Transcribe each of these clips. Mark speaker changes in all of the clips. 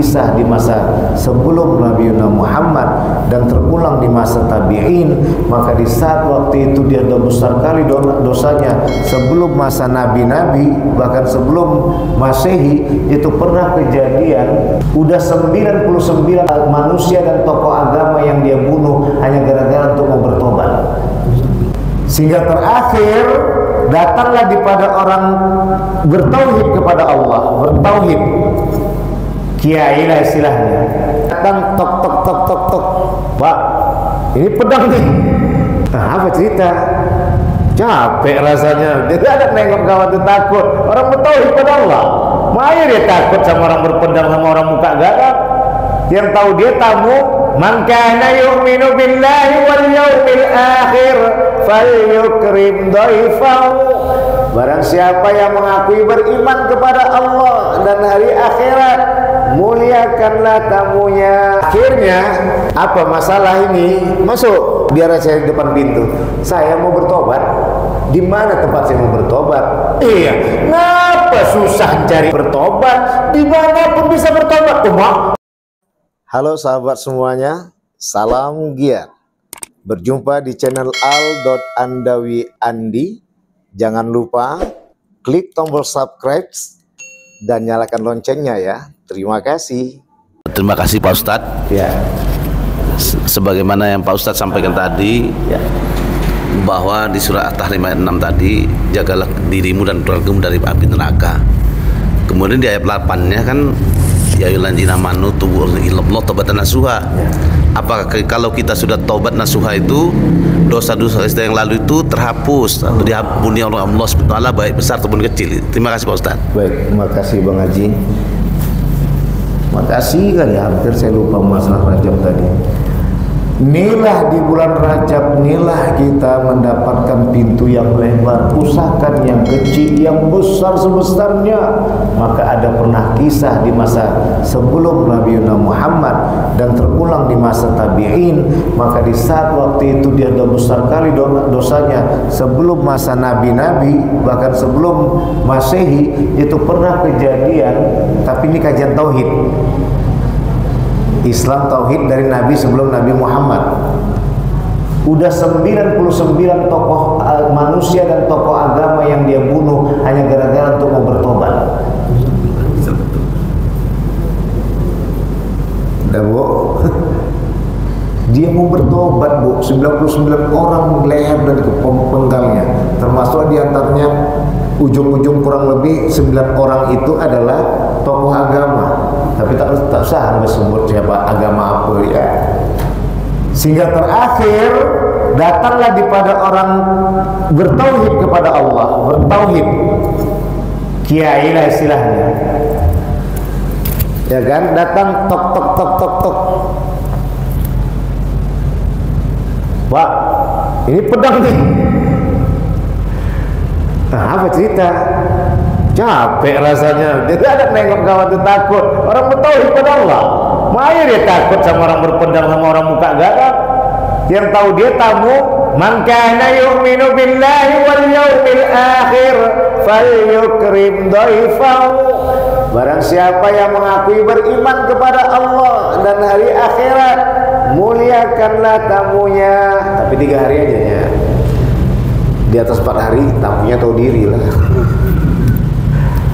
Speaker 1: kisah di masa sebelum Nabi Muhammad dan terulang di masa tabi'in, maka di saat waktu itu dia sudah besar kali dosanya sebelum masa nabi-nabi, bahkan sebelum Masehi. Itu pernah kejadian udah 99 manusia dan tokoh agama yang dia bunuh hanya gara-gara untuk mau bertobat. Sehingga terakhir datanglah kepada orang bertauhid kepada Allah, bertauhid, kiai lah istilahnya. Datang tok tok tok tok tok, Pak, ini pedang nih. Nah, apa cerita? Capek rasanya. Dia tidak ada nengok kawan itu, takut. Orang bertauhid kepada Allah, maya dia takut sama orang berpedang, sama orang muka garang. Yang tahu dia tamu, man kana yu'minu billahi wal yawmil akhir falyukrim dhaifahu. Barang siapa yang mengakui beriman kepada Allah dan hari akhirat, muliakanlah tamunya. Akhirnya apa masalah ini? Masuk, biar saya di depan pintu. Saya mau bertobat. Di mana tempat saya mau bertobat? Iya, ngapa susah cari bertobat? Di mana pun bisa bertobat, umat. Halo sahabat semuanya, salam giat. Berjumpa di channel Al.Andawi Andi. Jangan lupa klik tombol subscribe dan nyalakan loncengnya ya. Terima kasih.
Speaker 2: Terima kasih Pak Ustadz.
Speaker 1: Ya.
Speaker 2: Sebagaimana yang Pak Ustadz sampaikan tadi,
Speaker 1: Ya.
Speaker 2: bahwa di surah At-Tahrim ayat 6 tadi, jagalah dirimu dan keluargamu dari api neraka. Kemudian di ayat 8-nya kan, ya ayyuhalladzina amanu tubu ilallah taubatan nasuha. Apakah kalau kita sudah taubat nasuha itu dosa-dosa yang lalu itu terhapus atau diampuni oleh Allah SWT, baik besar ataupun kecil? Terima kasih Pak Ustadz.
Speaker 1: Baik, terima kasih Bang Haji. Makasih kali, hampir saya lupa masalah Rajab tadi. Inilah di bulan Rajab, inilah kita mendapatkan pintu yang lebar, usahakan yang kecil, yang besar sebesarnya. Maka ada pernah kisah di masa sebelum Nabi Muhammad dan terulang di masa tabi'in. Maka di saat waktu itu dia sudah besar kali dosanya sebelum masa nabi-nabi, bahkan sebelum Masehi. Itu pernah kejadian, tapi ini kajian tauhid Islam, tauhid dari Nabi sebelum Nabi Muhammad. Udah 99 tokoh manusia dan tokoh agama yang dia bunuh hanya gara-gara untuk mau bertobat. Udah Bu, dia mau bertobat Bu, 99 orang leher dan penggalnya, termasuk diantaranya ujung-ujung kurang lebih 9 orang itu adalah tokoh agama. Tapi tak usah harus sebut siapa agama apa ya. Sehingga terakhir datanglah kepada orang bertauhid kepada Allah, bertauhid, kiai lah istilahnya. Ya kan, datang tok tok tok tok tok. Pak, ini pedang nih. Nah, apa cerita? Capek rasanya. Dia tidak ada nengok kawan itu, takut. Orang bertauhid kepada Allah, maya dia takut sama orang berpedang, sama orang muka garang. Yang tahu dia tamu, man kana yu'minu billahi wal yawmil akhir falyukrim dhaifahu. Barang siapa yang mengakui beriman kepada Allah dan hari akhirat, muliakanlah tamunya. Tapi 3 hari aja ya. Di atas 4 hari tamunya tahu diri lah.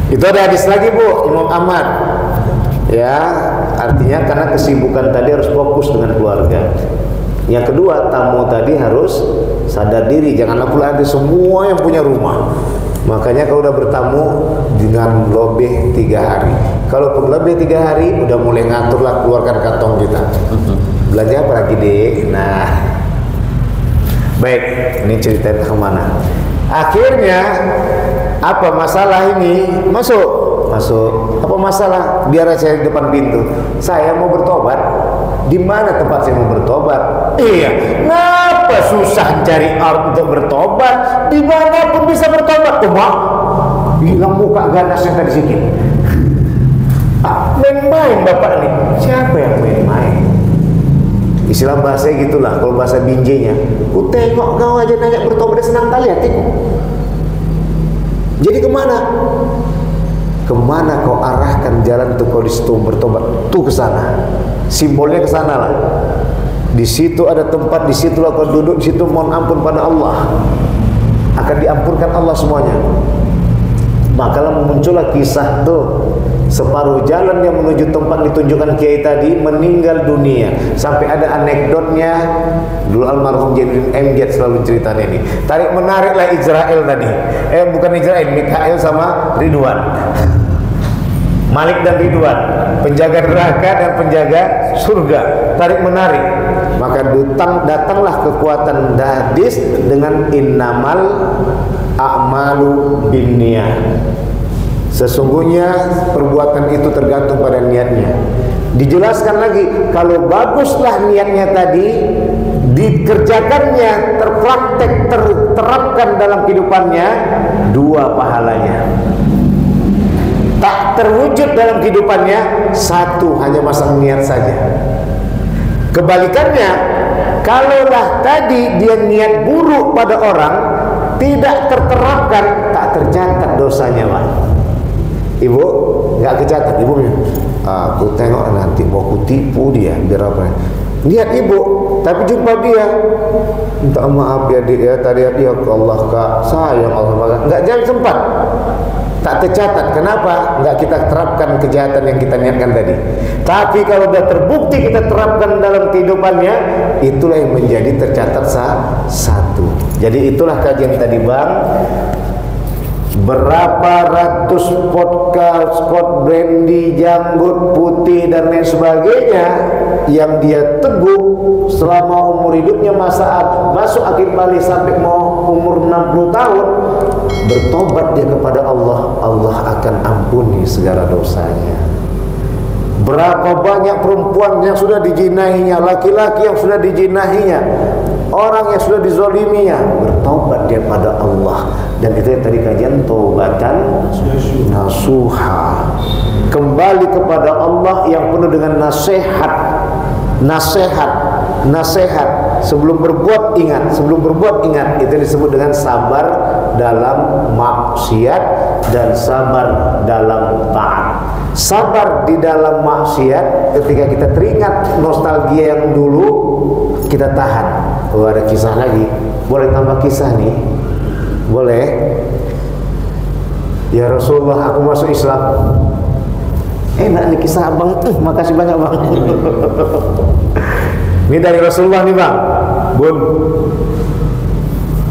Speaker 1: Itu ada hadis lagi Bu, Imam Ahmad. Ya, artinya karena kesibukan tadi harus fokus dengan keluarga. Yang kedua, tamu tadi harus sadar diri, janganlah pula ada semua yang punya rumah. Makanya kalau udah bertamu dengan lebih 3 hari. Kalau lebih 3 hari udah mulai ngatur lah, keluarkan kantong kita. Belanja apa lagi Dek? Nah, baik, ini cerita kemana? Akhirnya apa masalah ini? Masuk. Apa masalah? Biar saya di depan pintu. Saya mau bertobat. Di mana tempat saya mau bertobat? Iya, ngapa susah cari orang untuk bertobat? Di mana pun bisa bertobat, umat. Bilang muka ganas yang tadi sedikit. Main-main Bapak ini. Siapa yang main-main? Istilah bahasa gitulah, kalau bahasa binjainya. Ku tengok kau aja nanya bertobat, senang kali hatiku. Jadi kemana? Kemana kau arahkan jalan tuh kau di situ bertobat? Tuh ke sana. Simbolnya ke sana lah. Di situ ada tempat, di situlah kau duduk, di situ mohon ampun pada Allah. Akan diampunkan Allah semuanya. Maka muncullah kisah tuh, separuh jalan yang menuju tempat ditunjukkan kiai tadi meninggal dunia. Sampai ada anekdotnya, dulu almarhum Jainuddin MZ selalu cerita ini. Tarik menariklah Israel tadi. Bukan Israel, Mikael sama Ridwan. Malik dan Ridwan, penjaga neraka dan penjaga surga. Tarik menarik. Maka datanglah kekuatan hadis dengan innamal a'malu binniyat. Sesungguhnya perbuatan itu tergantung pada niatnya. Dijelaskan lagi, kalau baguslah niatnya tadi, dikerjakannya, terpraktek, terterapkan dalam kehidupannya, 2 pahalanya. Tak terwujud dalam kehidupannya, 1 hanya masalah niat saja. Kebalikannya, kalaulah tadi dia niat buruk pada orang, tidak terterapkan, tak tercatat dosanya, Pak. Ibu nggak kecatat, ibu aku tengok nanti mau aku tipu dia biar apa? Niat ibu, tapi jumpa dia, minta maaf ya dia tadi ya Allah kak sayang Allah maka nggak jadi sempat, tak tercatat. Kenapa? Nggak kita terapkan kejahatan yang kita niatkan tadi. Tapi kalau sudah terbukti kita terapkan dalam kehidupannya, itulah yang menjadi tercatat 1. Jadi itulah kajian tadi, Bang. Berapa ratus podcast, spot brandy, janggut, putih dan lain sebagainya yang dia teguh selama umur hidupnya, masuk akhir balik sampai mau umur 60 tahun, bertobat dia kepada Allah, Allah akan ampuni segala dosanya. Berapa banyak perempuan yang sudah dijinahinya, laki-laki yang sudah dijinahinya, orang yang sudah dizoliminya, bertobat dia pada Allah. Dan itu yang tadi kajian taubatan nasuha, kembali kepada Allah yang penuh dengan nasihat. Sebelum berbuat ingat, itu disebut dengan sabar dalam maksiat dan sabar dalam taat. Sabar di dalam maksiat, ketika kita teringat nostalgia yang dulu, kita tahan. Oh, ada kisah lagi, boleh tambah kisah nih? Boleh? Ya Rasulullah, aku masuk Islam. Enak nih kisah abang, makasih banyak bang. Ini dari Rasulullah nih bang. Bun,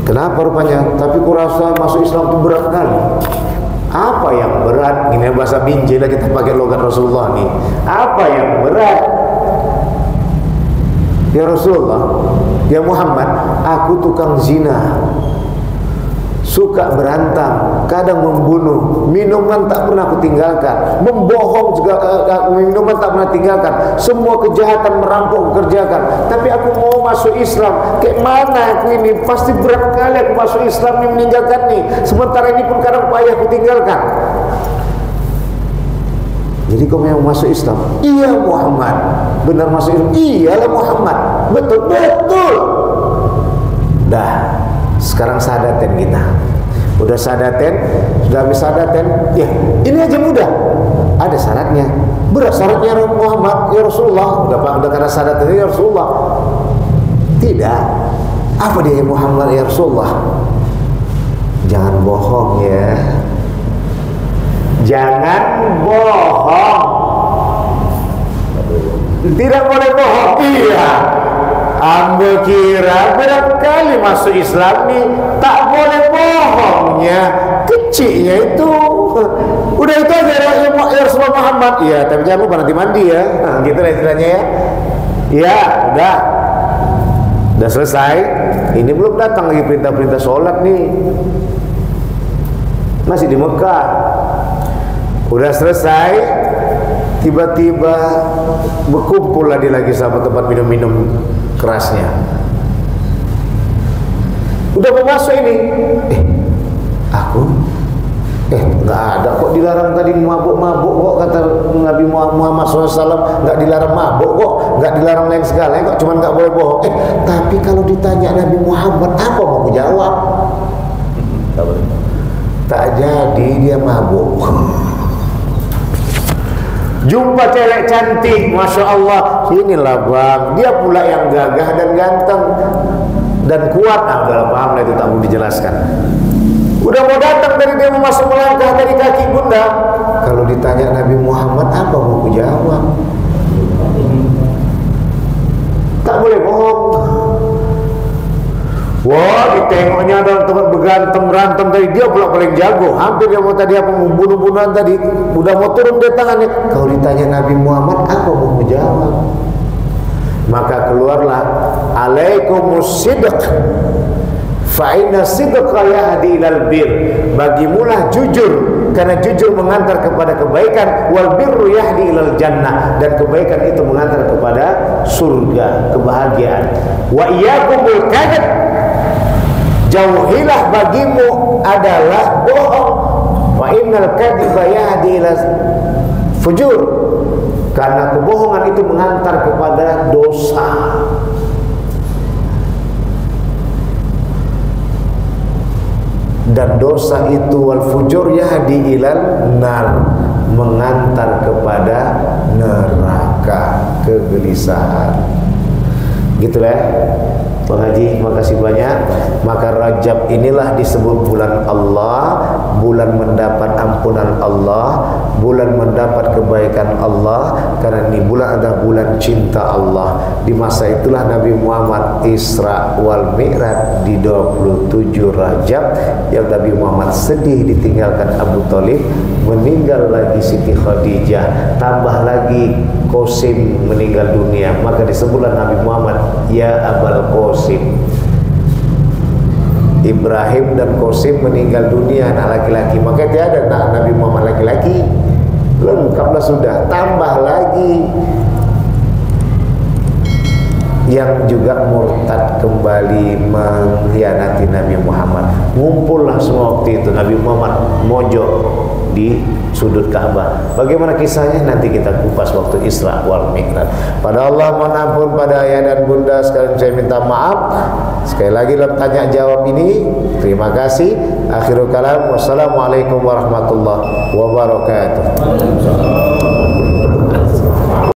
Speaker 1: kenapa rupanya? Tapi kurasa masuk Islam itu berat kali. Apa yang berat? Ini bahasa binjai lah, kita pakai logat Rasulullah nih. Apa yang berat? Ya Rasulullah, ya Muhammad, aku tukang zina, suka berantem, kadang membunuh, minuman tak pernah aku tinggalkan, membohong juga, minuman tak pernah tinggalkan, semua kejahatan merampok aku kerjakan. Tapi aku mau masuk Islam, kayak mana aku ini? Pasti berat kali aku masuk Islam ini, meninggalkan nih. Sementara ini pun kadang payah aku tinggalkan. Jadi kau mau masuk Islam? Iya Muhammad. Benar masuk Islam? Iyalah Muhammad. Betul. Dah. Sekarang sadaten kita. Udah sadaten, sudah habis sadaten, ya ini aja mudah. Ada syaratnya. Berat syaratnya Muhammad, ya Rasulullah. Udah karena sadaten ya Rasulullah. Tidak. Apa dia Muhammad ya Rasulullah? Jangan bohong ya. Jangan bohong. Tidak boleh bohong. Iya. Ambo kira berat kali masuk Islam nih, tak boleh bohongnya. Kecilnya itu. Udah itu aja ya Rasulullah Muhammad. Iya, tapi jangan lupa nanti mandi ya. Nah, gitu lah istilahnya ya. Iya, udah selesai. Ini belum datang lagi perintah-perintah sholat nih. Masih di Mekah. Udah selesai, tiba-tiba berkumpul lagi sama tempat minum-minum kerasnya. Udah mau masuk ini, aku nggak ada kok dilarang tadi mabuk-mabuk kok, kata Nabi Muhammad SAW, nggak dilarang mabuk kok, nggak dilarang lain segala kok, cuman nggak boleh bohong. Tapi kalau ditanya Nabi Muhammad apa mau aku jawab? Tak jadi dia mabuk. Jumpa cewek cantik, Masya Allah, inilah bang, dia pula yang gagah dan ganteng dan kuat. Nah udah paham lah, itu tak mau dijelaskan. Udah mau datang dari dia, mau masuk melangkah dari kaki bunda. Kalau ditanya Nabi Muhammad, apa mau jawab? Tak boleh bohong. Wah, ditengoknya ada teman bergantem berantem tadi, dia pula paling jago. Hampir dia mau tadi apa, mau bunuh-bunuhan tadi, udah mau turun dia tangannya. Kalau ditanya Nabi Muhammad, apa mau jawab? Maka keluarlah, alaikumus sidq, fa inna sidqa yahdi ilal bir. Bagimulah jujur, karena jujur mengantar kepada kebaikan. Wal birru yahdi ilal jannah, dan kebaikan itu mengantar kepada surga, kebahagiaan. Wa iyyakumul kadhib, jauhilah bagimu adalah bohong. Wa innal kadhiba yahdi ilal fujur, karena kebohongan itu mengantar kepada dosa. Dan dosa itu wal fujur yahdi ilal nar, mengantar kepada neraka, kegelisahan. Gitulah Bang Haji, makasih banyak. Maka Rajab inilah disebut bulan Allah, bulan mendapat ampunan Allah, bulan mendapat kebaikan Allah, karena ini bulan adalah bulan cinta Allah. Di masa itulah Nabi Muhammad Isra wal Mi'raj di 27 Rajab, yang Nabi Muhammad sedih ditinggalkan Abu Thalib, meninggal lagi Siti Khadijah, tambah lagi Qasim meninggal dunia. Maka disebutlah Nabi Muhammad, ya Abul Qasim. Ibrahim dan Qasim meninggal dunia, anak laki-laki, maka tiada anak Nabi Muhammad laki-laki. Lengkaplah sudah, tambah lagi yang juga murtad kembali mengkhianati Nabi Muhammad. Ngumpullah semua waktu itu Nabi Muhammad mojok di sudut Ka'bah. Bagaimana kisahnya nanti kita kupas waktu Isra wal Mi'raj. Pada Allah mohon ampun, pada ayah dan bunda sekalian saya minta maaf. Sekali lagi dalam tanya jawab ini, terima kasih. Akhirul kalam, wassalamualaikum warahmatullahi wabarakatuh.